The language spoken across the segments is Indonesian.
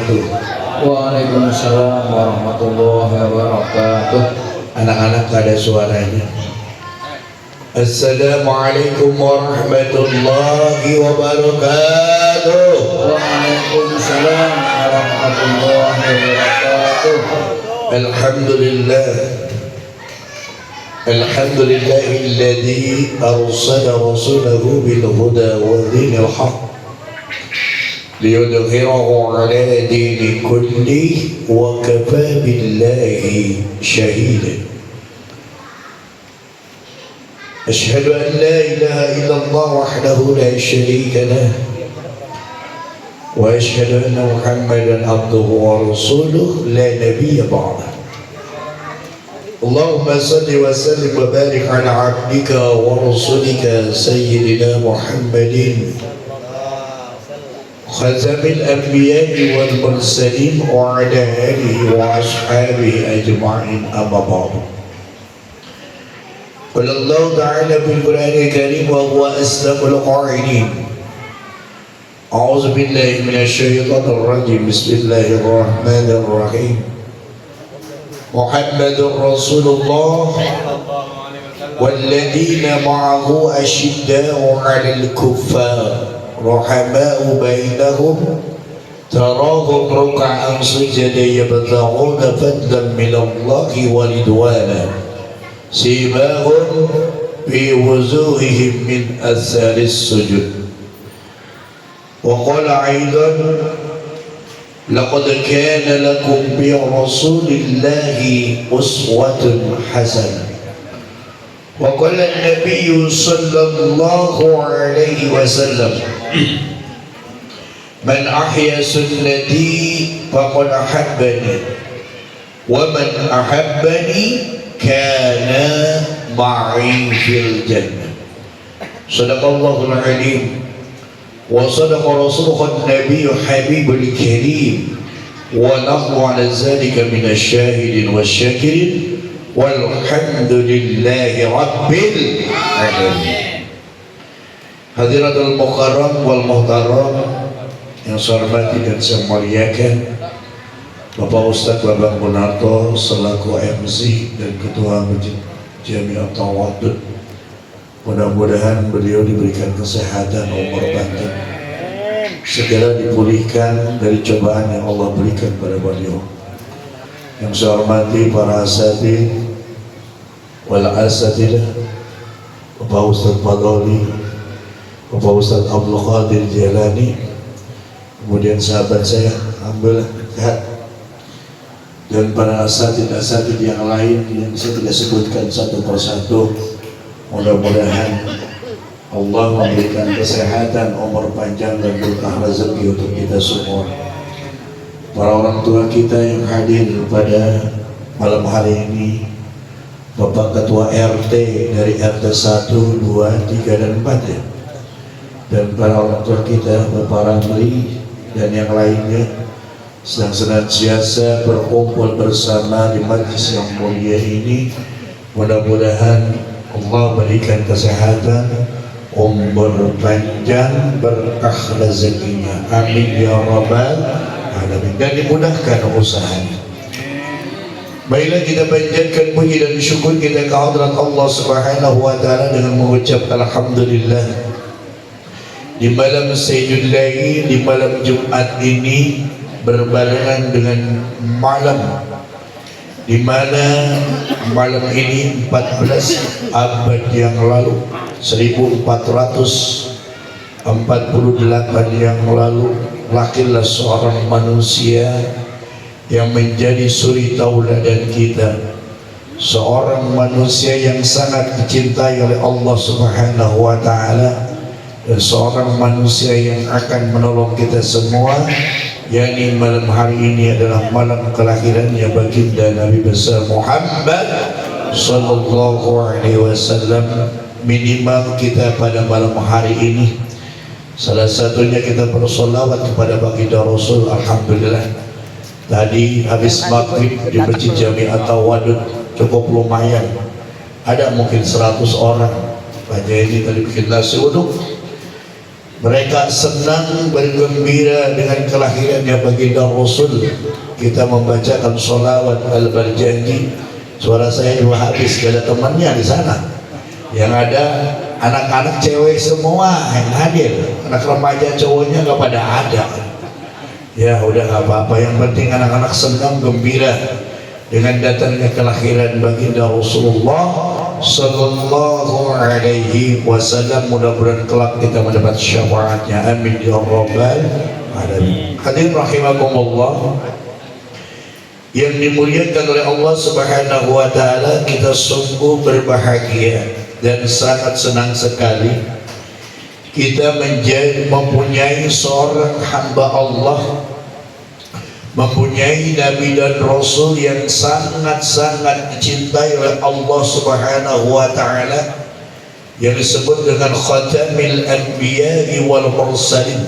wabarakatuh. Waalaikumsalam warahmatullahi wabarakatuh. Anak-anak ada suaranya. Assalamualaikum warahmatullahi wabarakatuh. Waalaikumsalam warahmatullahi wabarakatuh. Alhamdulillah. Alhamdulillahilladzi arsala rasulahu bil huda wa dinil haqq liyudhhirahu ala dini kulli wa kafa billahi shahida. Ashhadu an la ilaha illallah wahdahu la sharika lah wa ashhadu anna Muhammadan abduhu wa rasuluhu la nabiyya ba'dah. Allahumma salli wa sallim wa barik ala abdika wa rasulika sayyidina Muhammadin khatamil anbiya'i wal mursalin wa ala alihi wa ashabihi ajma'in amma ba'du. Qala Allah ta'ala bil Qur'anil Karim wa huwa asdaqul qa'ilin. A'udzu billahi minasy syaithanir rajim. Bismillahirrahmanirrahim. Muhammadur Rasulullah walladzina ma'ahu asyidda'u 'alal kuffar rahama'u bainahum tarahum ruk'an sujadan yabtaghuna fadlan minallahi wa ridwana simahum fi wujuhihim min atharis sujud. Wa qala aidan laqad kana lakum bi rasulillahi uswatun hasanah. Wa qala an-nabiy sallallahu alaihi wasallam man ahya sunnati faqad ahabbani wa man ahabbani kana ma'i fil jannah. Sadaqallahul alim wa sadaqa rasuluhu an-nabiy habibul karim wa nahnu ala zalika minasy syahidin wasyakirin walhamdulillahi rabbil alamin. Hadiratul mukarram wal muhtaram yang saya hormati dan saya muliakan Bapak Ustadz Babang Gunarto selaku MC dan Ketua Masjid Jami'at Tawadud. Mudah-mudahan beliau diberikan kesehatan, umur panjang, segera dipulihkan dari cobaan yang Allah berikan pada beliau. Yang saya hormati para asatidz wal asatidah, Bapak Ustadz Fadoli, Bapak Ustadz Abdul Qadir Jalani, kemudian sahabat saya, alhamdulillah sehat, dan para asatidz yang lain yang saya tidak sebutkan satu persatu. Mudah-mudahan Allah memberikan kesehatan, umur panjang dan berkah rezeki untuk kita semua. Para orang tua kita yang hadir pada malam hari ini, Bapak Ketua RT dari RT 1, 2, 3, dan 4 ya. Dan para orang tua kita, Bapak Ramli dan yang lainnya, sedang senantiasa berkumpul bersama di majlis yang mulia ini. Mudah-mudahan Allah berikan kesehatan, umur panjang, berkah rezekinya, amin ya rabbal alamin, dan dimudahkan usahanya. Baiklah, kita panjatkan puji dan syukur kita ke hadirat Allah Subhanahu wa taala dengan mengucap alhamdulillah. Di malam Sayyidul Lail, di malam Jumat ini berbarengan dengan malam di mana malam ini 14 abad yang lalu, 1448 yang lalu, lahirlah seorang manusia yang menjadi suri tauladan kita, seorang manusia yang sangat dicintai oleh Allah Subhanahu wa taala, dan seorang manusia yang akan menolong kita semua, yakni malam hari ini adalah malam kelahirannya baginda Nabi besar Muhammad sallallahu alaihi wasallam. Minimal kita pada malam hari ini salah satunya kita bersolawat kepada baginda Rasul. Alhamdulillah, tadi habis maghrib di Masjid Jami'at Tawadud cukup lumayan, ada mungkin 100 orang. Pak Jadi tadi bikin nasi uduk Mereka senang bergembira dengan kelahirannya baginda Rasul. Kita membacakan sholawat al-barjanji. Suara saya juga habis, gak ada temannya di sana. Yang ada anak-anak cewek semua yang hadir, anak remaja cowoknya gak pada ada. Ya udah gak apa-apa, yang penting anak-anak senang gembira dengan datangnya kelahiran baginda Rasulullah Sallallahu Alaihi Wasallam. Mudah-mudahan kelak kita mendapat syafaatnya, amin ya rabbal alamin. Hadirin rahimakumullah yang dimuliakan oleh Allah Subhanahu wa taala, kita sungguh berbahagia dan sangat senang sekali kita mempunyai seorang hamba Allah, mempunyai Nabi dan Rasul yang sangat-sangat dicintai oleh Allah Subhanahu wa ta'ala, yang disebut dengan Khatamil Anbiya'i wal Mursalin.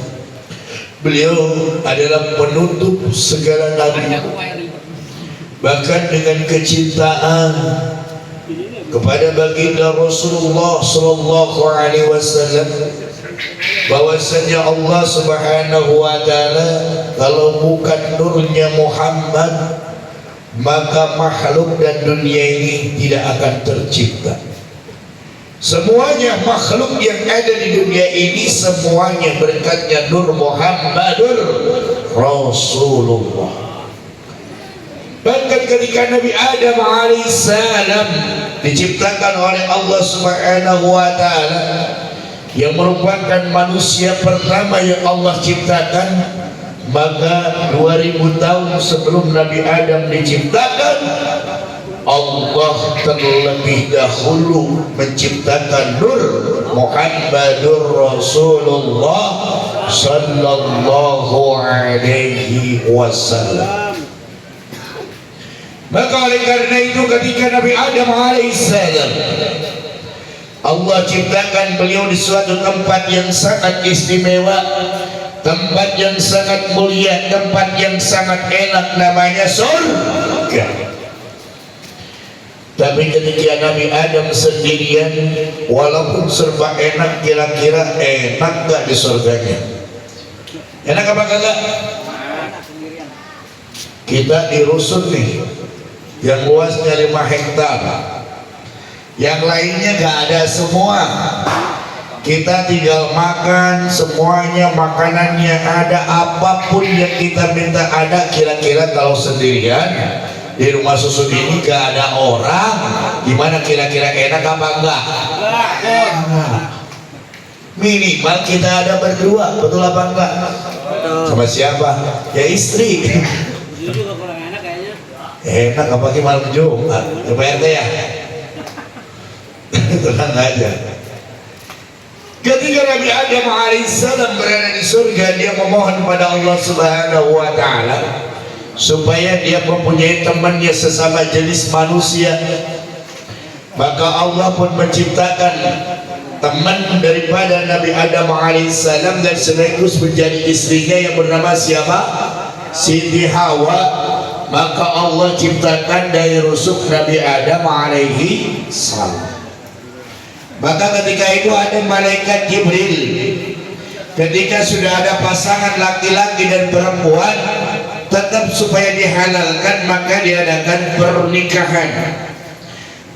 Beliau adalah penutup segala nabi, bahkan dengan kecintaan kepada baginda Rasulullah sallallahu alaihi wasallam, bahwasanya Allah Subhanahu wa taala kalau bukan nurnya Muhammad maka makhluk dan dunia ini tidak akan tercipta. Semuanya makhluk yang ada di dunia ini semuanya berkatnya nur Muhammadur Rasulullah. Bahkan ketika Nabi Adam alaihissalam diciptakan oleh Allah Subhanahu wa taala, yang merupakan manusia pertama yang Allah ciptakan, maka 2000 tahun sebelum Nabi Adam diciptakan, Allah terlebih dahulu menciptakan nur Muhammadur Rasulullah sallallahu alaihi wasallam. Maka oleh karena itu ketika Nabi Adam alaihissalam Allah ciptakan beliau di suatu tempat yang sangat istimewa, tempat yang sangat mulia, tempat yang sangat enak, namanya surga. Tapi ketika Nabi Adam sendirian, walaupun serba enak, kira-kira enak gak di surganya? Enak apa kagak? Kita di rusun nih, yang luasnya 5 hektar, yang lainnya gak ada semua. Kita tinggal makan, semuanya makanannya ada, apapun yang kita minta ada. Kira-kira kalau sendirian di rumah susun ini gak ada orang, gimana kira-kira enak apa enggak? Minimal kita ada berdua, betul apa enggak? Sama siapa? Ya istri. Juga kurang enak kayaknya. Enak apalagi malam Jumat, coba RT ya. Tenang aja. Ketika Nabi Adam alaihissalam berada di surga, dia memohon pada Allah Subhanahu wa taala supaya dia mempunyai temannya sesama jenis manusia. Maka Allah pun menciptakan teman daripada Nabi Adam alaihissalam dan sekaligus menjadi istrinya yang bernama siapa? Siti Hawa. Maka Allah ciptakan dari rusuk Nabi Adam alaihi salam. Maka ketika itu ada malaikat Jibril. Ketika sudah ada pasangan laki-laki dan perempuan, tetap supaya dihalalkan maka diadakan pernikahan.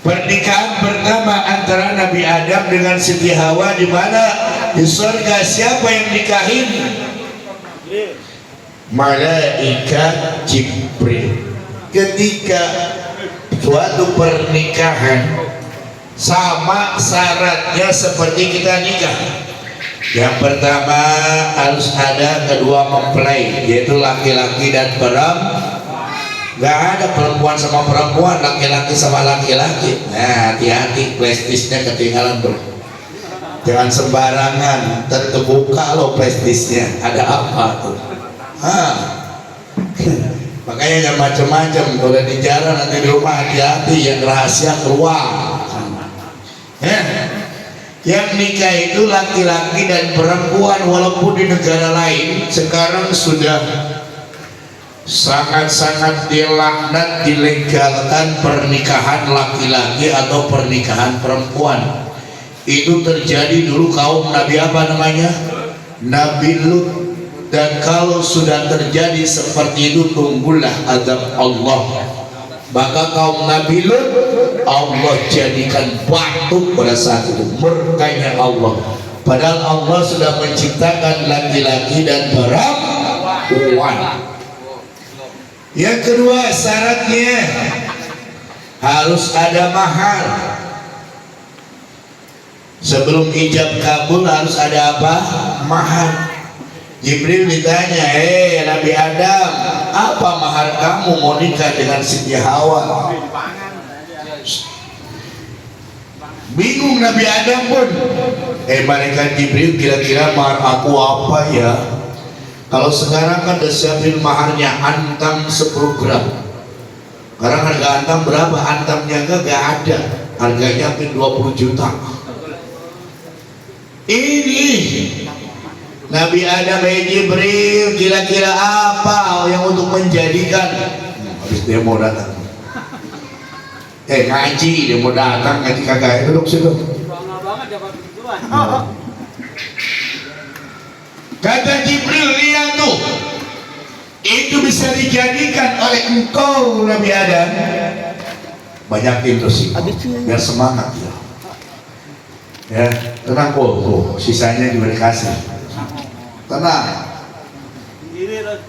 Pernikahan pertama antara Nabi Adam dengan Siti Hawa di mana? Di surga. Siapa yang nikahin? Malaikat Jibril. Ketika suatu pernikahan sama syaratnya seperti kita nikah. Yang pertama harus ada kedua mempelai, yaitu laki-laki dan perempuan. Gak ada perempuan sama perempuan, laki-laki sama laki-laki. Nah, hati-hati, prestisnya ketinggalan bro. Jangan sembarangan, terkebuka loh prestisnya. Ada apa tuh? Makanya jangan macam-macam. Kalau di jalan nanti di rumah hati-hati, yang rahasia keluar. Yang nikah itu laki-laki dan perempuan, walaupun di negara lain sekarang sudah sangat-sangat dilaknat, dilegalkan pernikahan laki-laki atau pernikahan perempuan. Itu terjadi dulu kaum Nabi apa namanya? Nabi Lut, dan kalau sudah terjadi seperti itu tunggulah azab Allah. Maka kaum Nabi Lut Allah jadikan batu pada saat itu, murkanya Allah. Padahal Allah sudah menciptakan laki-laki dan perempuan. Yang kedua, syaratnya harus ada mahar. Sebelum ijab kabul harus ada apa? Mahar. Jibril ditanya, Nabi Adam, apa mahar kamu mau nikah dengan Siti Hawa? Bingung Nabi Adam pun. Malaikat Jibril, kira-kira mahar aku apa ya? Kalau sekarang kan udah siapin maharnya antam 10 gram. Sekarang harga antam berapa? Antamnya gak ada. Harganya hampir 20 juta. Ini Nabi Adam Jibril, kira-kira apa yang untuk menjadikan? Habis dia mau datang. Ngaji dia mau datang, ngaji kagak, duduk situ. Bangga banget dapat begituan. Kata Jibril, lihat tuh, itu bisa dijadikan oleh engkau Nabi Adam. Banyakin terus biar semangat ya. Ya, tenang kok, sisanya juga dikasih. Tenang.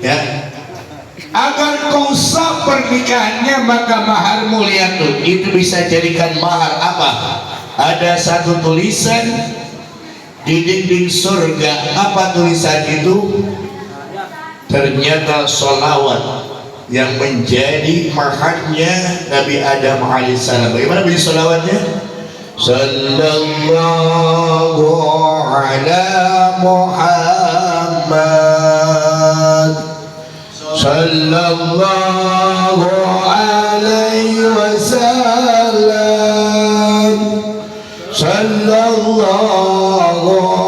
Ya. Agar kau sah pernikahannya, maka maharmu, lihat tuh, itu bisa jadikan mahar apa? Ada satu tulisan di dinding surga. Apa tulisan itu? Ternyata sholawat yang menjadi maharnya Nabi Adam alaihissalam. Bagaimana bunyi sholawatnya? Sallallahu ala Muhammad, sallallahu alaihi wasallam, sallallahu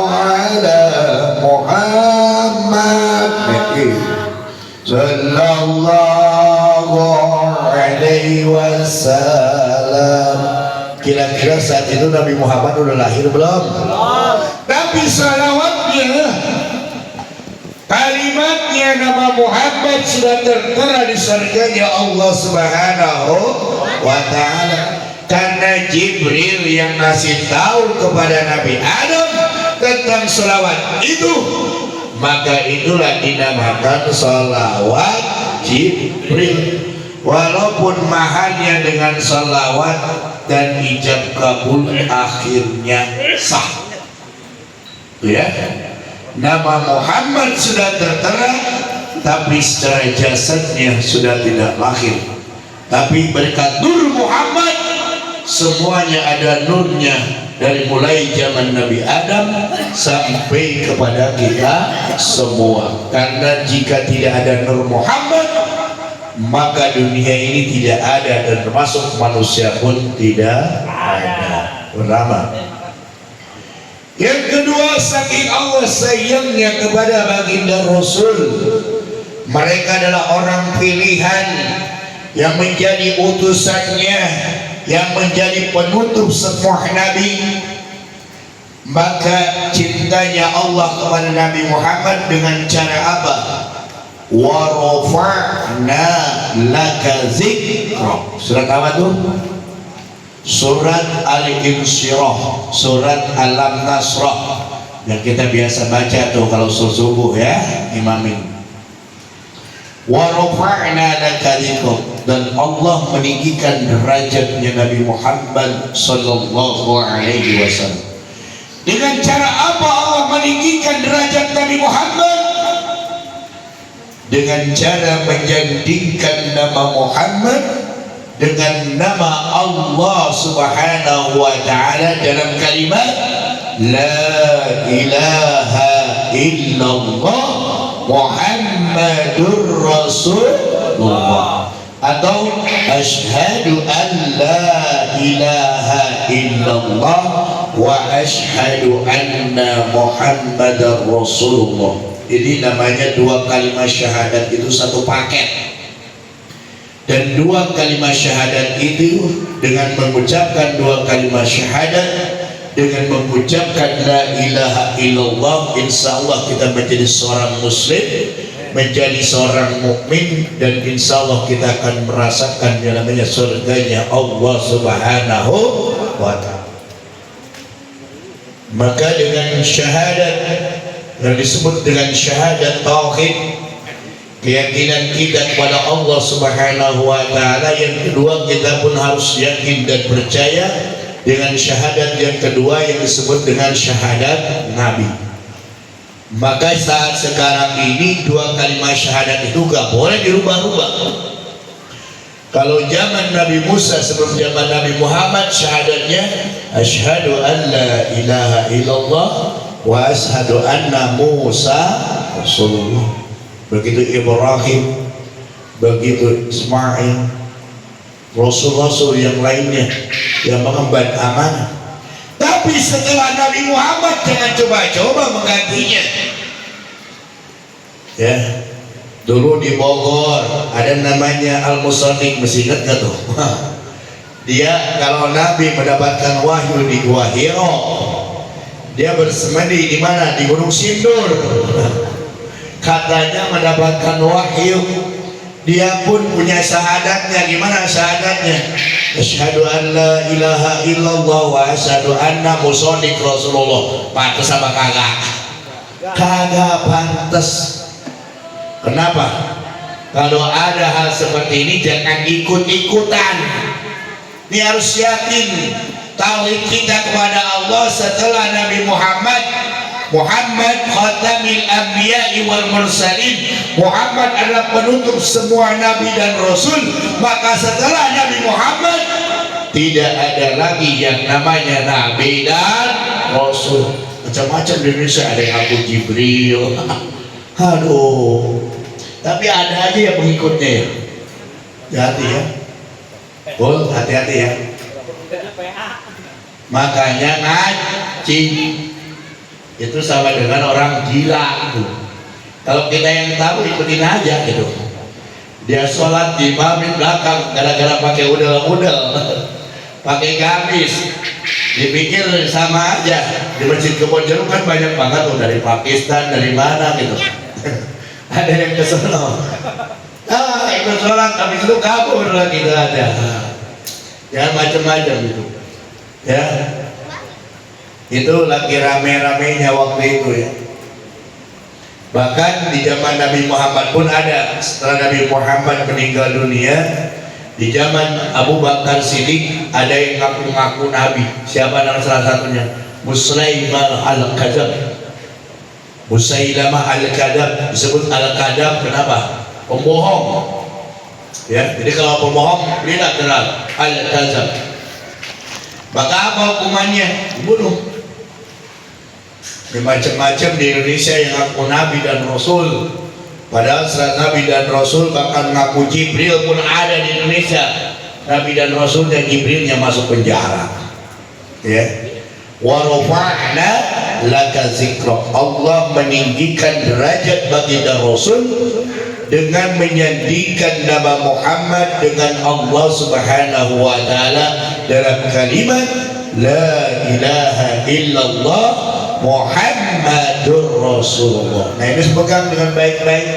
ala Muhammad, sallallahu alaihi wasallam. Kira-kira saat itu Nabi Muhammad udah lahir belum? Tapi salawatnya, kalimatnya nama Muhammad sudah tertera di surganya Allah Subhanahu wa ta'ala. Karena Jibril yang ngasih tahu kepada Nabi Adam tentang salawat itu, maka itulah dinamakan salawat Jibril. Walaupun maharnya dengan salawat dan ijab kabul akhirnya sah. Ya, nama Muhammad sudah tertera, tapi secara jasadnya sudah tidak lahir. Tapi berkat nur Muhammad, semuanya ada nurnya, dari mulai zaman Nabi Adam sampai kepada kita semua. Karena jika tidak ada nur Muhammad, maka dunia ini tidak ada, dan termasuk manusia pun tidak ada. Pertama. Yang kedua, saking Allah sayangnya kepada baginda Rasul, mereka adalah orang pilihan yang menjadi utusannya, yang menjadi penutup semua nabi. Maka cintanya Allah kepada Nabi Muhammad dengan cara apa? Wa rafa'na laka dzikra. Surat apa tuh? Surat Al-Insyirah, surat Alam Nasrah, yang kita biasa baca tuh kalau subuh ya, imamin. Wa rafa'na laka dzikra, dan Allah meninggikan derajatnya Nabi Muhammad sallallahu alaihi wasallam. Dengan cara apa Allah meninggikan derajat Nabi Muhammad? Dengan cara menjadikan nama Muhammad dengan nama Allah Subhanahu wa ta'ala dalam kalimat La ilaha illallah Muhammadur Rasulullah, atau asyhadu an la ilaha illallah wa asyhadu anna Muhammadar Rasulullah. Ini namanya dua kalimat syahadat itu satu paket. Dan dua kalimat syahadat itu, dengan mengucapkan dua kalimat syahadat, dengan mengucapkan la ilaha illallah, insya Allah kita menjadi seorang muslim, menjadi seorang mukmin, dan insya Allah kita akan merasakan yang namanya surganya Allah Subhanahu wa ta'ala. Maka dengan syahadat yang disebut dengan syahadat tauhid, keyakinan kita kepada Allah Subhanahu wa ta'ala. Yang kedua, kita pun harus yakin dan percaya dengan syahadat yang kedua yang disebut dengan syahadat Nabi. Maka saat sekarang ini dua kalimat syahadat itu gak boleh dirubah-rubah. Kalau zaman Nabi Musa sebelum zaman Nabi Muhammad, syahadatnya asyhadu an la ilaha illallah wa asyhadu anna Musa Rasulullah. Begitu Ibrahim, begitu Ismail, Rasul-Rasul yang lainnya yang mengemban amanah. Tapi setelah Nabi Muhammad, jangan coba-coba menggantinya. Ya, dulu di Bogor ada namanya Al-Musaddiq, masih ingat nggak tuh? Dia kalau Nabi mendapatkan wahyu di Gua Hiro, dia bersemedi di mana? Di Gunung Sindur. Katanya mendapatkan wahyu. Dia pun punya syahadatnya. Gimana syahadatnya? Asyhadu an la ilaha illallah wa asyhadu anna Musaddiq Rasulullah. Pantes apa kagak? Kagak pantes. Kenapa? Kalau ada hal seperti ini jangan ikut-ikutan. Ini harus yakin tauhid kita kepada Allah setelah Nabi Muhammad khatamil anbiya'i wal mursalin. Muhammad adalah penutup semua nabi dan rasul. Maka setelah Nabi Muhammad tidak ada lagi yang namanya nabi dan rasul. Macam-macam di Indonesia, ada yang aku Jibril. Aduh. Tapi ada aja yang pengikutnya ya. Hati-hati ya. Bol, hati-hati ya. Makanya ngaji itu sama dengan orang gila tuh. Kalau kita yang tahu ikutin aja gitu. Dia sholat di imam belakang gara-gara pakai udel-udel, pakai gamis, dipikir sama aja. Di Masjid Kebon Jeruk kan banyak banget tuh dari Pakistan, dari mana gitu. Ada yang kesono. Itu sholat habis itu kabur lagi, gitu ada. Ya macam-macam gitu. Ya. Itu lagi rame-ramenya waktu itu ya. Bahkan di zaman Nabi Muhammad pun ada. Setelah Nabi Muhammad meninggal dunia, di zaman Abu Bakar Siddiq ada yang ngaku-ngaku Nabi. Siapa nama salah satunya? Musailamah al-Kadzab. Musailamah al-Kadzab disebut al-Kadzab kenapa? Pembohong. Ya, jadi kalau pembohong tidak kenal al-Kadzab. Maka apa hukumannya? Dibunuh. Macam-macam di Indonesia yang ngaku Nabi dan Rasul, padahal setelah Nabi dan Rasul bahkan ngaku Jibril pun ada di Indonesia. Nabi dan Rasulnya, Jibrilnya masuk penjara. Ya. Wa rafa'na laka dzikrak. Allah meninggikan derajat bagi Rasul dengan menyandikan nama Muhammad dengan Allah Subhanahu wa ta'ala dalam kalimat la ilaha illallah Muhammadur Rasulullah. Nah ini pegang dengan baik-baik.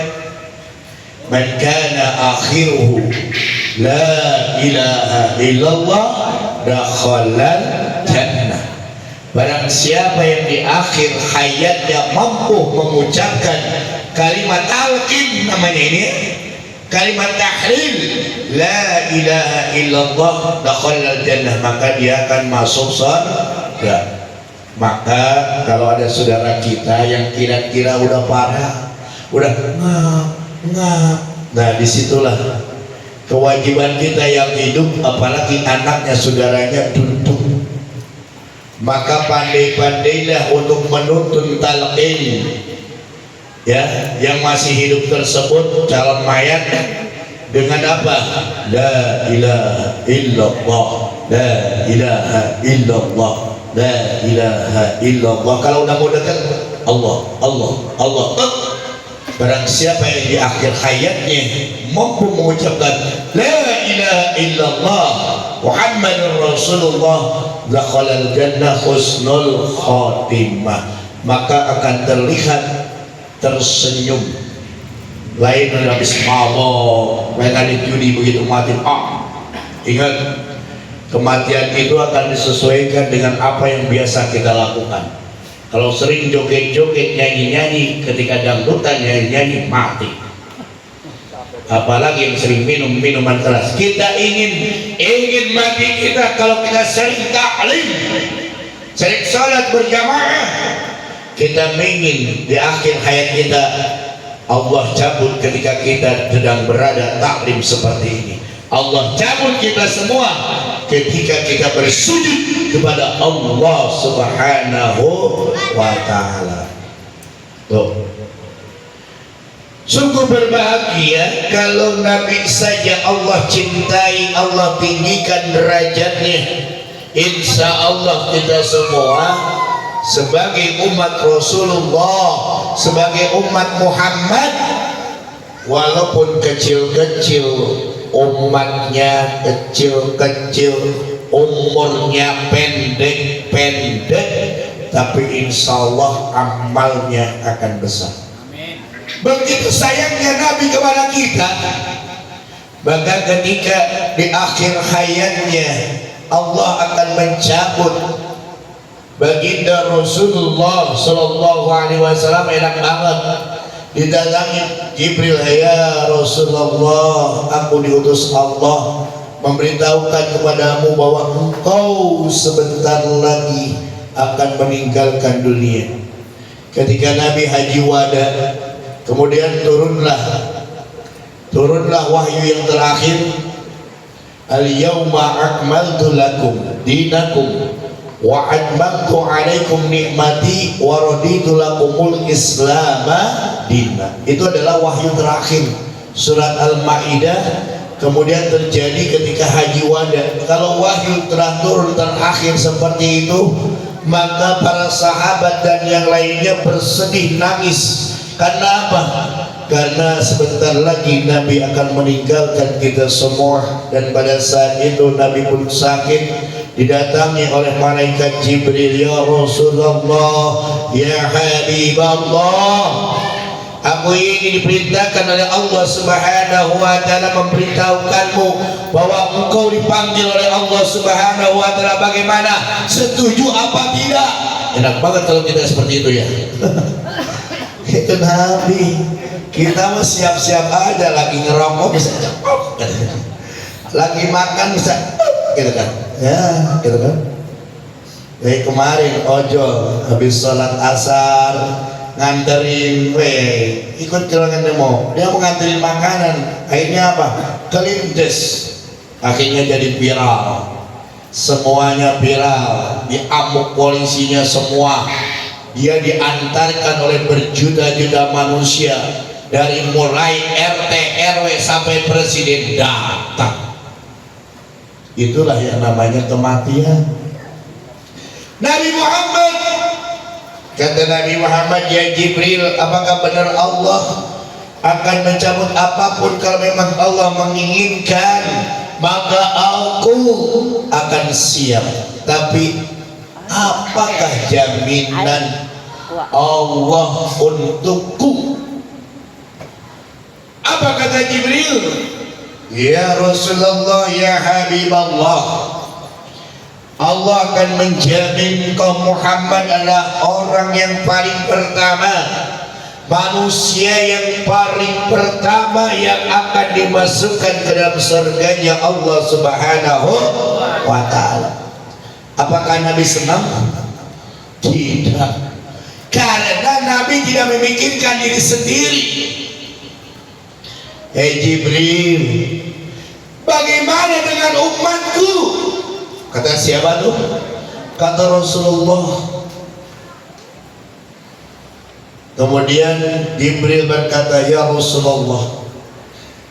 Man kana akhiruhu la ilaha illallah dakhalal jannah. Barang siapa yang di akhir hayatnya mampu mengucapkan kalimat talqin, namanya ini kalimat tahlil la ilaha illallah dakhalal jannah, maka dia akan masuk surga. Maka kalau ada saudara kita yang kira-kira udah parah, udah ngap, nah disitulah kewajiban kita yang hidup, apalagi anaknya saudaranya duduk. Maka pandai-pandailah untuk menuntun talqin ya, yang masih hidup tersebut, calon mayat, dengan apa? La ilaha illallah, la ilaha illallah, la ilaha illallah. Kalau udah mau dekat, Allah, Allah, Allah. Barang siapa yang di akhir hayatnya mampu mengucapkan la ilaha illallah Muhammadur Rasulullah dakhalal jannah husnul khatimah, maka akan terlihat tersenyum. Lain habis mabok, lain ada judi begitu mati. Ingat, kematian itu akan disesuaikan dengan apa yang biasa kita lakukan. Kalau sering joget-joget, nyanyi-nyanyi, ketika dangdutan nyanyi-nyanyi, mati. Apalagi yang sering minum minuman keras. Kita ingin mati kita kalau kita sering taklim, sering salat berjamaah. Kita ingin di akhir hayat kita Allah cabut ketika kita sedang berada taklim seperti ini. Allah cabut kita semua ketika kita bersujud kepada Allah Subhanahu wa ta'ala. Tuh, sungguh berbahagia kalau Nabi saja Allah cintai, Allah tinggikan derajatnya. Insya Allah kita semua sebagai umat Rasulullah, sebagai umat Muhammad, walaupun kecil-kecil umatnya, kecil-kecil umurnya, pendek-pendek, tapi insya Allah amalnya akan besar. Begitu sayangnya Nabi kepada kita, maka ketika di akhir hayatnya Allah akan mencabut baginda Rasulullah Sallallahu Alaihi Wasallam. Enak banget didatangi Jibril, ya Rasulullah, aku diutus Allah memberitahukan kepadamu bahwa engkau sebentar lagi akan meninggalkan dunia. Ketika Nabi haji wada, kemudian turunlah wahyu yang terakhir, al-yawma akmaltu lakum dinakum wa atmamtu alaikum nikmati wa raditu lakumul islama dina. Itu adalah wahyu terakhir, surat Al-Maidah. Kemudian terjadi ketika haji wada. Kalau wahyu turun terakhir seperti itu, maka para sahabat dan yang lainnya bersedih nangis. Karena apa? Karena sebentar lagi Nabi akan meninggalkan kita semua. Dan pada saat itu Nabi pun sakit, didatangi oleh malaikat Jibril, ya Rasulullah, ya Habiballah, aku ini diperintahkan oleh Allah Subhanahu wa ta'ala memberitahukanmu bahwa engkau dipanggil oleh Allah Subhanahu wa ta'ala. Bagaimana? Setuju apa tidak? Enak banget kalau kita seperti itu ya. Itu Nabi. Kita mah siap-siap aja, lagi ngerokok bisa cepok, lagi makan bisa gitu kan. Ya, gitu kan. Jadi kemarin ojol habis sholat asar nganterin, ikut kelangan demo, dia mau nganterin makanan, akhirnya apa? Kelindes, akhirnya jadi viral, semuanya viral, diamuk polisinya semua. Dia diantarkan oleh berjuta-juta manusia, dari mulai RT RW sampai presiden datang. Itulah yang namanya kematian. Nabi Muhammad, kata Nabi Muhammad, ya Jibril, apakah benar Allah akan mencabut apapun kalau memang Allah menginginkan? Maka aku akan siap. Tapi apakah jaminan Allah untukku? Apa kata Jibril? Ya Rasulullah, ya Habiballah, Allah akan menjamin kaum Muhammad adalah orang yang paling pertama, manusia yang paling pertama yang akan dimasukkan ke dalam surganya Allah Subhanahu wa ta'ala. Apakah Nabi senang? Tidak, karena Nabi tidak memikirkan diri sendiri. Hei Jibril, bagaimana dengan umatku? Kata siapa tuh? Kata Rasulullah. Kemudian Jibril berkata, ya Rasulullah,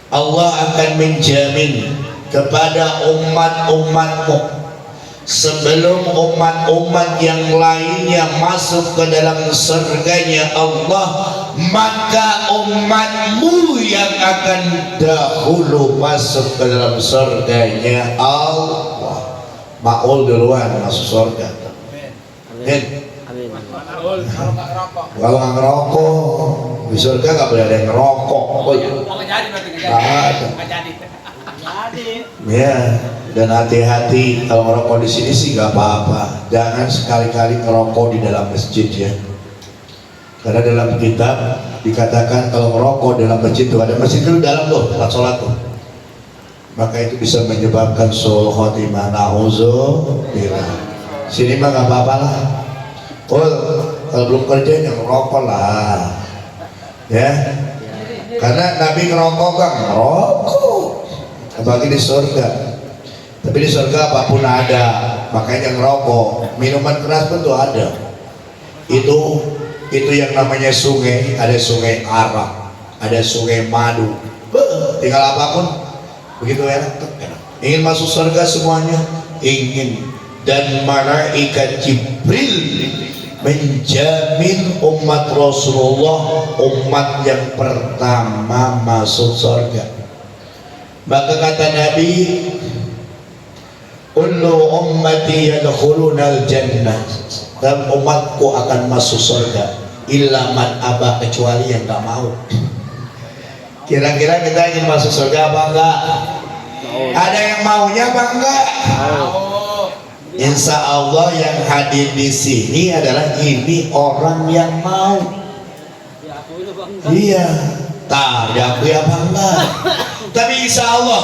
Allah akan menjamin kepada umat-umatmu sebelum umat-umat yang lainnya masuk ke dalam surganya Allah, maka umatmu yang akan dahulu masuk ke dalam surganya Allah. Ma'ul duluan masuk surga. Amin. Kalau nggak ngerokok di surga nggak boleh ada yang ngerokok. Nggak ada. Ya, dan hati-hati kalau ngerokok di sini sih nggak apa-apa. Jangan sekali-kali ngerokok di dalam masjid ya. Karena dalam kitab dikatakan kalau ngerokok dalam masjid itu ada masjid itu dalam tuh tempat sholat tuh. Maka itu bisa menyebabkan suul khotimah. Nauzubillah. Sini mah nggak apa-apa lah. Oh, kalau belum kerja yang ngerokok lah. Ya. Karena Nabi ngerokok kan ngerokok. Apalagi di surga. Tapi di surga apapun ada, makanya ngerokok, minuman keras pun tuh ada. Itu yang namanya sungai, ada sungai arak, ada sungai madu. Tinggal apapun, begitu enak. Ingin masuk surga semuanya, ingin. Dan malaikat Jibril menjamin umat Rasulullah, umat yang pertama masuk surga. Maka kata Nabi, kullu ummati yadkhulunal jannah, dan umatku akan masuk surga illa man aba, kecuali yang tak mau. Kira-kira kita ingin masuk surga apa enggak? Ada yang maunya apa enggak? Insya Allah yang hadir di sini adalah ini orang yang mau. Iya, tak diakui apa enggak? Tapi insya Allah,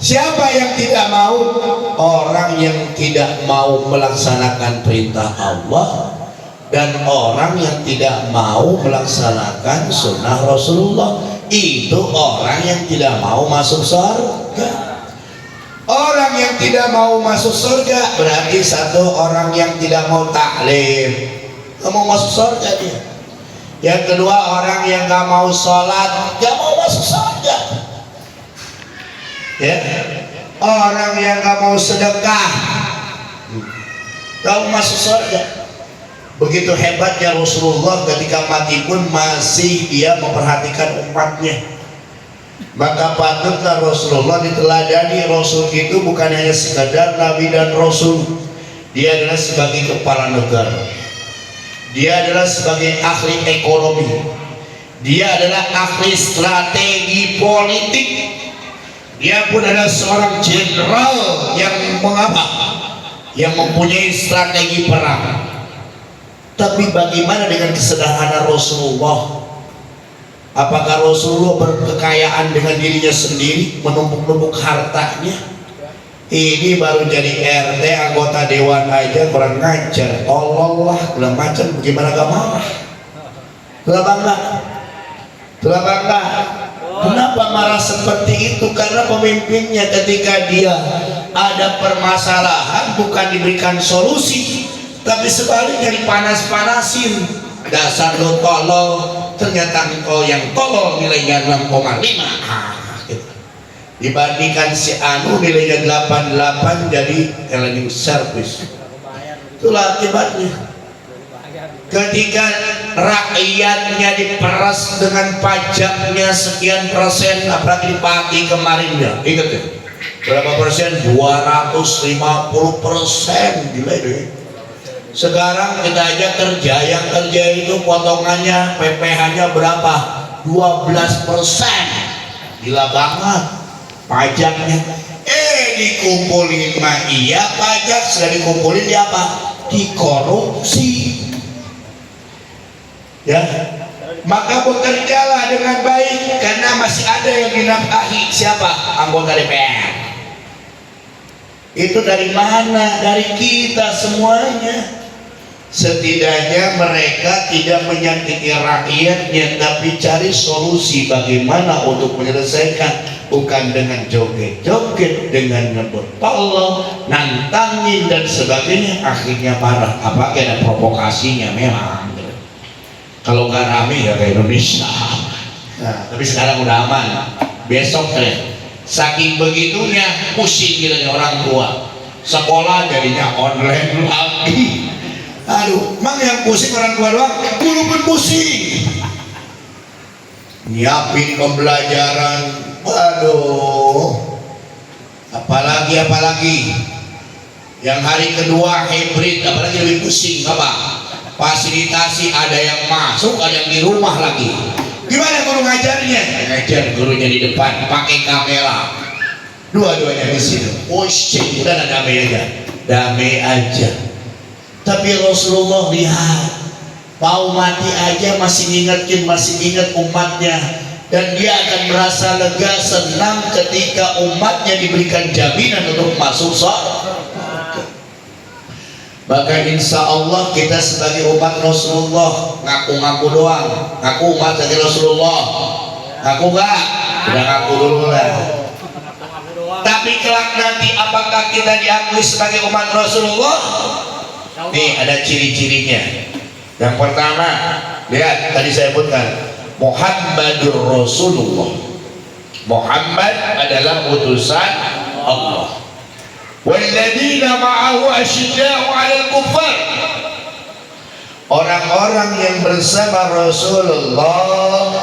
siapa yang tidak mau? Orang yang tidak mau melaksanakan perintah Allah dan orang yang tidak mau melaksanakan sunnah Rasulullah. Itu orang yang tidak mau masuk surga. Orang yang tidak mau masuk surga berarti satu orang yang tidak mau taklim, nggak mau masuk surga dia. Yang kedua orang yang nggak mau sholat, nggak mau masuk surga. Ya, orang yang nggak mau sedekah, nggak mau masuk surga. Begitu hebatnya Rasulullah ketika mati pun masih dia memperhatikan umatnya. Maka patutlah Rasulullah diteladani. Rasul itu bukan hanya sekadar Nabi dan Rasul, dia adalah sebagai kepala negara, dia adalah sebagai ahli ekonomi, dia adalah ahli strategi politik, dia pun adalah seorang jenderal yang mengapa, yang mempunyai strategi perang. Tapi bagaimana dengan kesederhanaan Rasulullah? Apakah Rasulullah berkekayaan dengan dirinya sendiri, menumpuk-numpuk hartanya? Ini baru jadi RT, anggota dewan aja kurang ngajar. Allah lah, dalam macam bagaimana gak marah? Telah bangga. Kenapa marah seperti itu? Karena pemimpinnya ketika dia ada permasalahan bukan diberikan solusi, tapi sebaliknya dipanas-panasin. Dasar lo tolol, ternyata engkau yang tolol nilainya 6,5. Gitu. Dibandingkan si Anu nilainya 88 jadi cleaning service. Itulah akibatnya. Ketika rakyatnya diperas dengan pajaknya sekian persen, apalagi di pagi kemarin ya, ingat ya, berapa persen? 250%, gila itu. Sekarang kita aja kerja, yang kerja itu potongannya PPh-nya berapa? 12%. Gila banget pajaknya. Dikumpulin mah iya, pajak sudah dikumpulin di apa? Dikorupsi. Ya, maka bekerjalah dengan baik karena masih ada yang dinafkahi. Siapa? Anggota DPR. Itu dari mana? Dari kita semuanya. Setidaknya mereka tidak menyakiti rakyatnya, tapi cari solusi bagaimana untuk menyelesaikan, bukan dengan joget-joget, dengan nyebut tolong, nantangin dan sebagainya. Akhirnya marah. Apa ada provokasinya memang. Kalau nggak rame ya kayak Indonesia. Nah, tapi sekarang udah aman. Besok saking begitunya pusing gitu orang tua. sekolah jadinya online lagi. Aduh, mang yang pusing orang tua doang, guru pun pusing. Nyiapin pembelajaran, aduh. Apalagi yang hari kedua hybrid, apalagi lebih pusing apa? Fasilitasi ada yang masuk, ada yang di rumah lagi. Gimana guru ngajarnya? Ngajar gurunya di depan pakai kamera. Dua-duanya di situ. Pusing, udah damai aja. Damai aja. Tapi Rasulullah lihat, mau mati aja masih ingat umatnya, dan dia akan merasa lega senang ketika umatnya diberikan jaminan untuk masuk surga. Maka insya Allah kita sebagai umat Rasulullah ngaku-ngaku doang, ngaku umat dari Rasulullah, ngaku gak? Udah ngaku dulu lah. Tapi kelak nanti apakah kita diakui sebagai umat Rasulullah? Nih ada ciri-cirinya. Yang pertama, lihat tadi saya sebutkan Muhammadur Rasulullah. Muhammad adalah utusan Allah. Walladzina ma'ahu asyidda'u 'alal kuffar. Orang-orang yang bersama Rasulullah,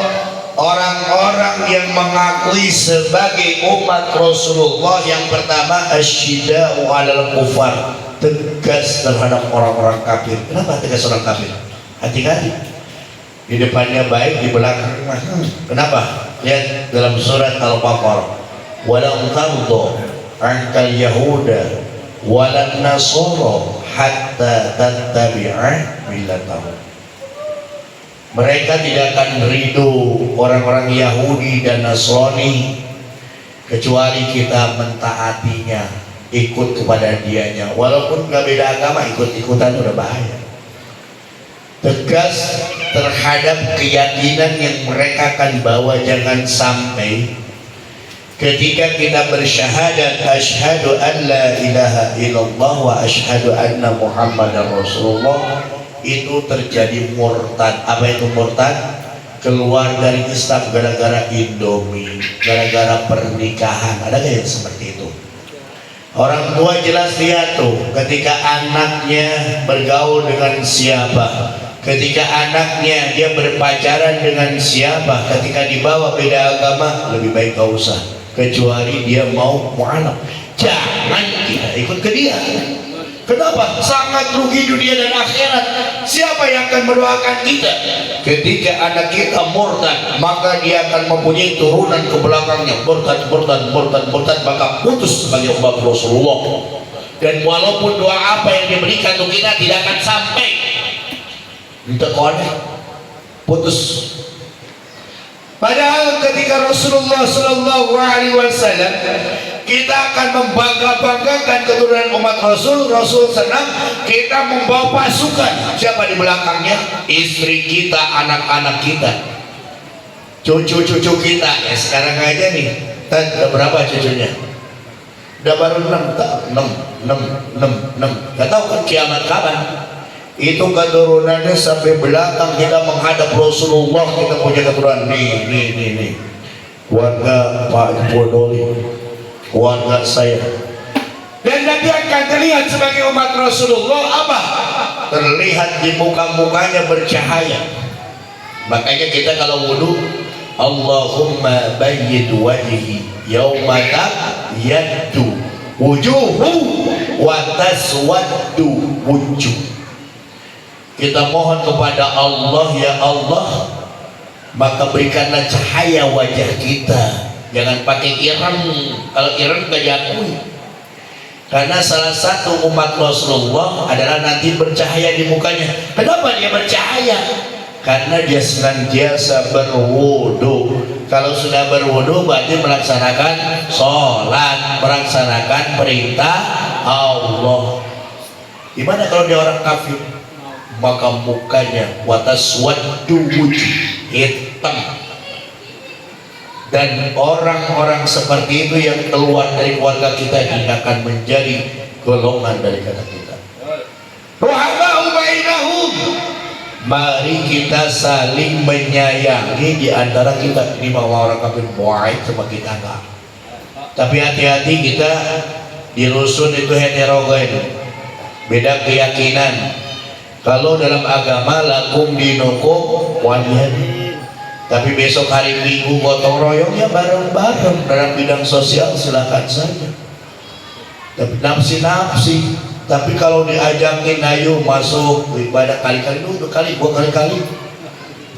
orang-orang yang mengakui sebagai umat Rasulullah, yang pertama asyidda'u 'alal kuffar, tegas terhadap orang-orang kafir. Kenapa tegas orang kafir? Hati-hati. Di depannya baik, di belakang kenapa? Lihat dalam surat Al-Baqarah. Walau tardo angkal Yahuda walan Nasoro hatta tattabi'a millatahum. Mereka tidak akan ridho orang-orang Yahudi dan Nasrani kecuali kita mentaatinya, ikut kepada dianya. Walaupun nggak beda agama, ikut-ikutan udah bahaya. Tegas terhadap keyakinan yang mereka akan bawa. Jangan sampai ketika kita bersyahadat asyhadu an la ilaha illallah wa asyhadu anna muhammadar rasulullah, itu terjadi murtad. Apa itu murtad? Keluar dari Islam gara-gara Indomie, gara-gara pernikahan. Ada gak yang seperti itu? Orang tua jelas lihat tuh, ketika anaknya bergaul dengan siapa, ketika anaknya dia berpacaran dengan siapa, ketika dibawa beda agama, lebih baik gak usah, kecuali dia mau mu'alaf. Jangan kita ikut ke dia. Kenapa? Sangat rugi dunia dan akhirat. Siapa yang akan mendoakan kita? Ketika anak kita murtad, maka dia akan mempunyai turunan ke belakangnya murtad, maka putus sebagai umat Rasulullah. Dan walaupun doa apa yang diberikan untuk kita tidak akan sampai. Minta konek, putus. Padahal ketika Rasulullah Sallallahu Alaihi Wasallam, kita akan membangga-banggakan keturunan umat Rasul. Rasul senang kita membawa pasukan. Siapa di belakangnya? Istri kita, anak-anak kita, cucu-cucu kita. Ya sekarang aja nih, udah berapa cucunya? Udah baru 6. Gak tahu kan kiamat kapan. Itu keturunannya sampai belakang kita menghadap Rasulullah. Kita punya keturunan nih keluarga Pak Bodoli, keluarga saya. Dan nanti akan terlihat sebagai umat Rasulullah apa? Terlihat di muka-mukanya bercahaya. Makanya kita kalau wudu, Allahumma bayyid wajhi yauma tabyaddu wujuhu wa taswaddu wujuh. Kita mohon kepada Allah, ya Allah, maka berikanlah cahaya wajah kita. Jangan pakai ireng. Kalau ireng gak diakui. Karena salah satu umat Rasulullah adalah nanti bercahaya di mukanya. Kenapa dia bercahaya? Karena dia senantiasa berwudu. Kalau sudah berwudu berarti melaksanakan sholat, melaksanakan perintah Allah. Gimana kalau dia orang kafir? Maka mukanya wataswaddu wujuh, hitam. Dan orang-orang seperti itu yang keluar dari keluarga kita ini akan menjadi golongan dari kata kita. Ruhamau bainahum. Mari kita saling menyayangi di antara kita. Ini mau orang kafir baik sama kita enggak. Tapi hati-hati kita di rusun itu heterogen, beda keyakinan. Kalau dalam agama lakum dinukum waliyadin, tapi besok hari Minggu gotong royong ya bareng-bareng dalam bidang sosial silakan saja. Tapi nafsi-nafsi. Tapi kalau diajakin ayo masuk ibadah kali-kali dulu, dua kali-kali.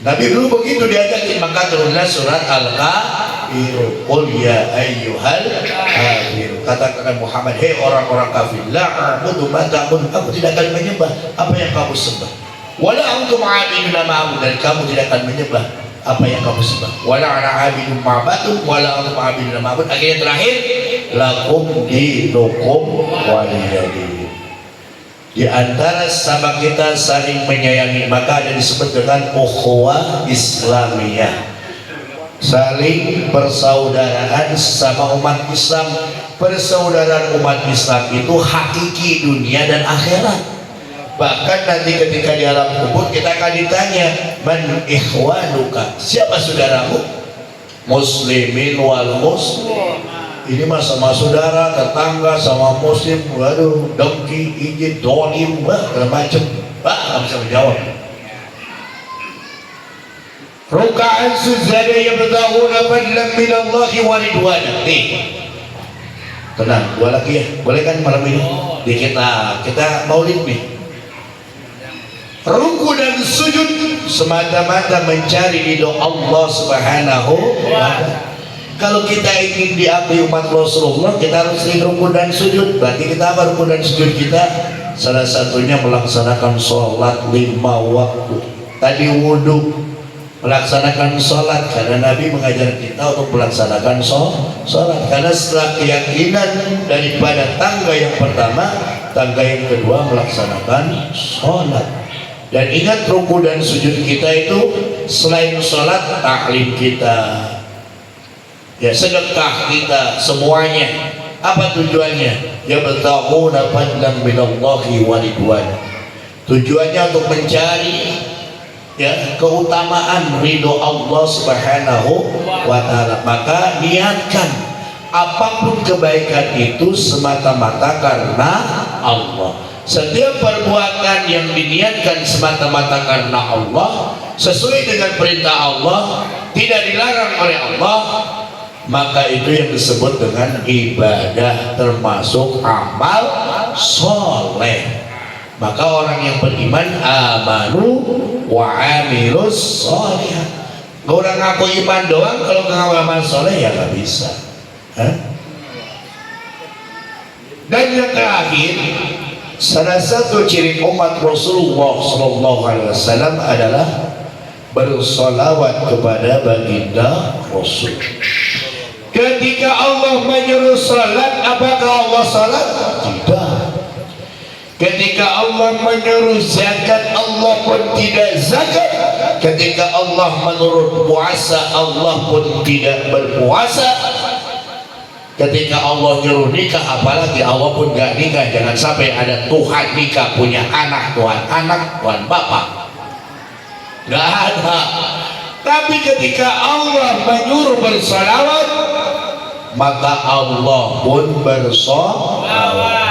Nabi dulu begitu diajakin, maka turunlah surat Al-Kafirun. Qul ya ayyuhal kafirun. Katakan Muhammad, hei orang-orang kafir, la a'budu ma ta'budun, aku tidak akan menyembah apa yang kamu sembah. Wala antum 'abiduna ma a'budu, dan kamu tidak akan menyembah apa yang kamu sembah. Wala ana 'abidun ma ba'du, wala antum 'abiduna ma a'budu. Akhirnya terakhir, lakum dinukum waliyadin. Di antara sama kita saling menyayangi, maka ada disebut dengan ukhuwah Islamiyah, saling persaudaraan sama umat Islam. Persaudaraan umat Islam itu hakiki dunia dan akhirat. Bahkan nanti ketika di alam kubur kita akan ditanya, man ikhwanuka, siapa saudaramu? Muslimin wal muslim. Ini mah sama saudara, tetangga, sama muslim, waduh, dengki, izin, dolim, segala macam. Nggak bisa menjawab. Ruka'an sujada yabtaghuna fadlan minallahi wa ridwana. Nih, tenang, dua lagi ya, boleh kan malam ini? Di kita maulid nih. Ruku dan sujud semata-mata mencari ridho Allah Subhanahu wa ta'ala. Kalau kita ingin diakui umat Rasulullah, kita harus sering ruku dan sujud. Berarti kita apa ruku dan sujud kita? Salah satunya melaksanakan sholat 5 waktu. Tadi wudhu, melaksanakan sholat, karena Nabi mengajar kita untuk melaksanakan sholat. Karena setelah keyakinan daripada tangga yang pertama, tangga yang kedua melaksanakan sholat. Dan ingat, ruku dan sujud kita itu selain sholat, taklim kita, ya sedekah kita, semuanya. Apa tujuannya? Ya bertaghuna fadlan minallahi wa ridwana. Tujuannya untuk mencari ya keutamaan ridho Allah Subhanahu wa ta'ala. Maka niatkan apapun kebaikan itu semata-mata karena Allah. Setiap perbuatan yang diniatkan semata-mata karena Allah, sesuai dengan perintah Allah, tidak dilarang oleh Allah, maka itu yang disebut dengan ibadah, termasuk amal soleh. Maka orang yang beriman amanu wa amilus soleh. Orang ngaku iman doang kalau nggak amal soleh ya nggak bisa. Dan yang terakhir, salah satu ciri umat Rasulullah SAW adalah bersolawat kepada baginda Rasul. Ketika Allah menyuruh salat, apakah Allah salat? Tidak. Ketika Allah menyuruh zakat, Allah pun tidak zakat. Ketika Allah menyuruh puasa, Allah pun tidak berpuasa. Ketika Allah nyuruh nikah, apalagi Allah pun gak nikah. Jangan sampai ada Tuhan nikah punya anak, Tuhan anak, Tuhan bapak. Gak ada. Tapi ketika Allah menyuruh bersalawat, maka Allah pun bersalawat.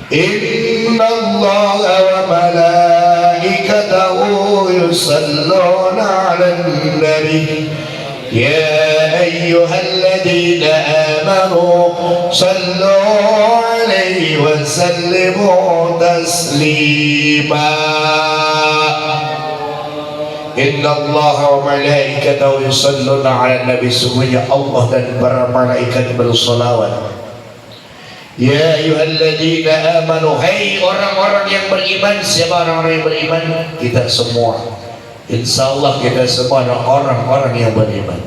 Inna Allah wa malaikatahu yusalluna 'alan nabi ya ayyuhalladzina amanu sallu 'alaihi wa sallimu taslima. Inna Allah wa malaikatahu yusalluna 'alan nabi, sungguhnya Allah dan para malaikat bersalawat. Ya ayyuhalladzina amanu, hai orang-orang yang beriman. Siapa orang-orang yang beriman? Kita semua. Insyaallah kita semua adalah orang-orang yang beriman.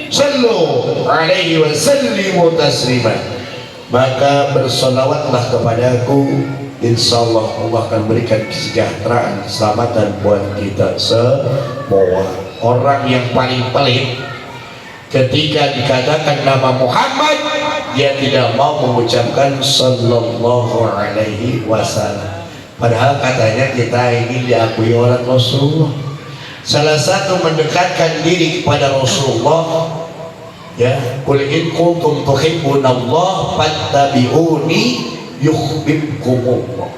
Sallu alaihi wa sallimu tasliman. Maka bersolawatlah kepadaku, insyaallah Allah akan berikan kesejahteraan, keselamatan buat kita semua. Orang yang paling pelit ketika dikatakan nama Muhammad, dia tidak mau mengucapkan sallallahu alaihi wasallam. Padahal katanya kita ingin diakui oleh Rasulullah. Salah satu mendekatkan diri kepada Rasulullah Ya, qul in kuntum tuhibbunallah fattabi'uni yuhibbukumullah.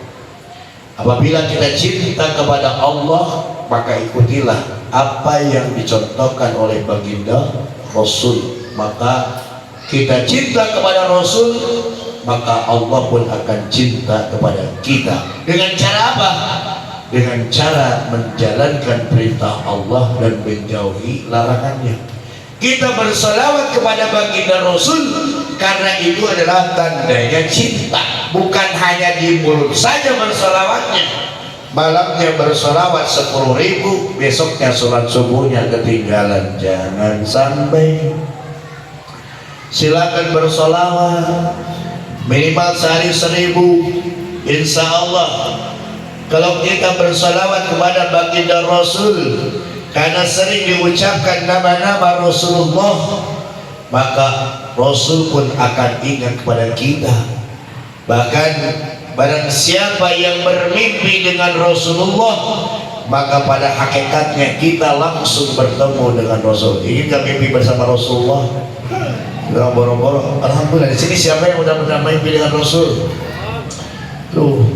Apabila kita cinta kepada Allah, maka ikutilah apa yang dicontohkan oleh baginda Rasul. Maka kita cinta kepada Rasul, maka Allah pun akan cinta kepada kita. Dengan cara apa? Dengan cara menjalankan perintah Allah dan menjauhi larangannya. Kita bersolawat kepada baginda Rasul karena itu adalah tandanya cinta. Bukan hanya di mulut saja bersolawatnya, malamnya bersolawat 10.000, besoknya sholat subuhnya ketinggalan. Jangan sampai. Silakan bersolawat minimal sehari 1.000. Insya Allah kalau kita bersolawat kepada baginda Rasul karena sering diucapkan nama-nama Rasulullah, maka Rasul pun akan ingat kepada kita. Bahkan barang siapa yang bermimpi dengan Rasulullah, maka pada hakikatnya kita langsung bertemu dengan Rasul. Ingin gak mimpi bersama Rasulullah? Jangan boro-boro. Alhamdulillah, di sini siapa yang udah pernah mimpi dengan Rasul? Tuh,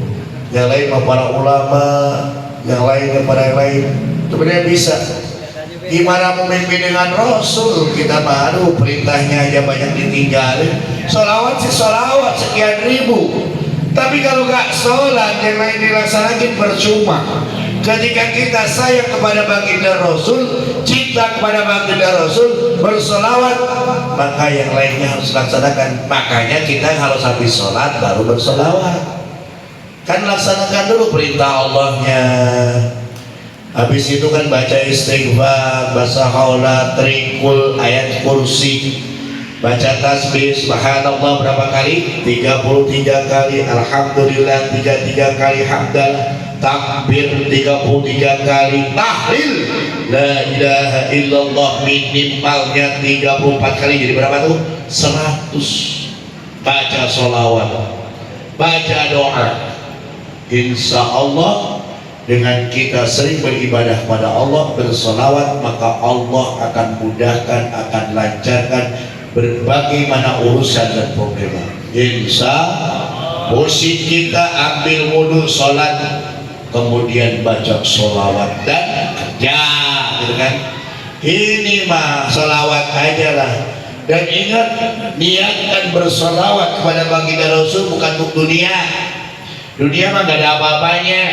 yang lain mah para ulama, yang lainnya para yang lain. Sebenarnya bisa. Gimana mau mimpi dengan Rasul? Kita baru perintahnya aja banyak ditinggalin. Sholawat sih sholawat sekian ribu, tapi kalau gak sholat yang lain dilaksanakan percuma. Ketika kita sayang kepada baginda Rasul, cinta kepada baginda Rasul, bersolawat, maka yang lainnya harus laksanakan. Makanya kita harus habis sholat baru bersolawat. Kan laksanakan dulu perintah Allahnya. Habis itu kan baca istighfar, baca haula, trikul, ayat kursi, baca tasbih subhanallah berapa kali? 33 kali, alhamdulillah 33 kali, hamdalah, takbir 33 kali, tahlil la ilaha illallah minimalnya 34 kali. Jadi berapa tuh? 100. Baca sholawat, baca doa. Insya Allah dengan kita sering beribadah pada Allah, bersolawat, maka Allah akan mudahkan, akan lancarkan berbagai mana urusan dan problem. Insya posisi kita ambil wudhu, sholat, kemudian baca sholawat dan kerja, gitu kan? Ini mah sholawat aja lah. Dan ingat, niatkan bersolawat kepada baginda Rasul bukan untuk dunia. Dunia mah gak ada apa-apanya.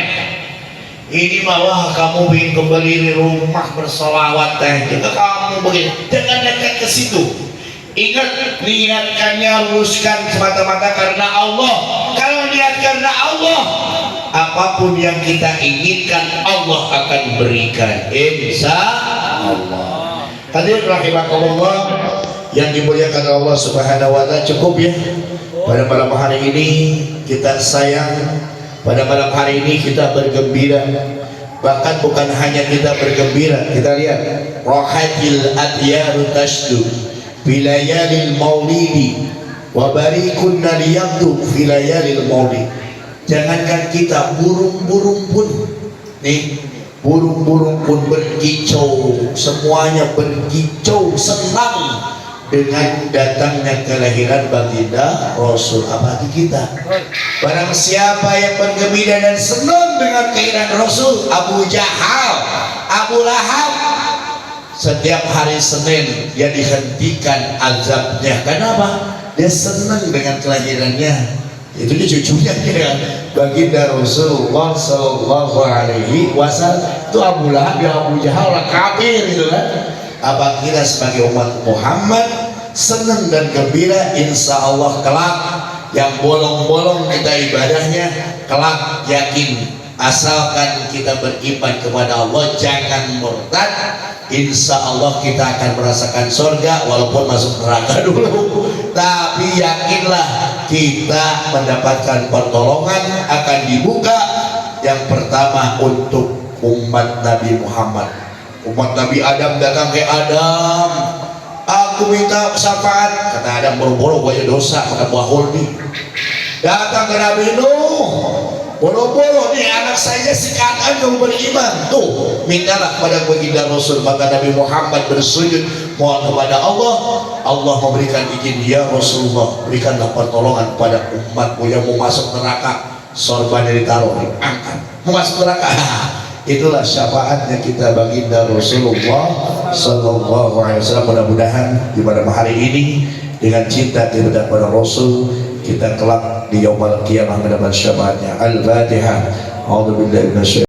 Ini mah wah kamu ingin kembali di rumah bersolawat juga kamu begini. Jangan dekat ke situ. Ingat, niatkannya luruskan semata-mata karena Allah. Kalau niat karena Allah, apapun yang kita inginkan Allah akan berikan. Insya Allah. Hadirin rahimakumullah yang dimuliakan Allah Subhanahu wa Ta'ala, cukup ya. Pada malam hari ini kita sayang. Pada malam hari ini kita bergembira. Bahkan bukan hanya kita bergembira, kita lihat rohatil adyaru tasdu filayalil maulidi wa barikunna liyabdu filayalil maulid. Jangankan kita, burung-burung pun nih, burung-burung pun berkicau, semuanya berkicau senang dengan datangnya kelahiran baginda Rasul. Apalagi kita, barang siapa yang bergembira dan senang dengan kelahiran Rasul, Abu Jahal, Abu Lahab, setiap hari Senin dia dihentikan azabnya. Kenapa? Dia senang dengan kelahirannya. Itu dia cucunya ya, baginda Rasulullah Sallallahu Alaihi Wasallam. Itu Abu Lahab, ya Abu Jahal, kafir gitu kan. Apa kita sebagai umat Muhammad senang dan gembira? Insya Allah kelak yang bolong-bolong kita ibadahnya, kelak yakin asalkan kita beriman kepada Allah, jangan murtad, insya Allah kita akan merasakan surga walaupun masuk neraka dulu. Tapi yakinlah kita mendapatkan pertolongan, akan dibuka yang pertama untuk umat Nabi Muhammad. Umat Nabi Adam datang ke Adam, aku minta syafaat. Kata Adam, boro-boro gue dosa maka buahul nih. Datang ke Nabi Nuh, boro-boro nih anak saya si Kan'an yang beriman. Tuh, mintalah pada baginda Rasul. Maka Nabi Muhammad bersujud mohon kepada Allah, Allah memberikan izin, ya Rasulullah, berikanlah pertolongan kepada umatmu yang mau masuk neraka, sorbannya ditaruh, diangkat, mau masuk neraka. Itulah syafaatnya kita baginda Rasulullah Sallallahu Alaihi Wasallam. Mudah-mudahan di pada hari ini dengan cinta kepada Rasul, kita kelak di yaumul qiyamah mendapat syafaatnya. Al-Fatihah. A'udzubillahi minasyaitonir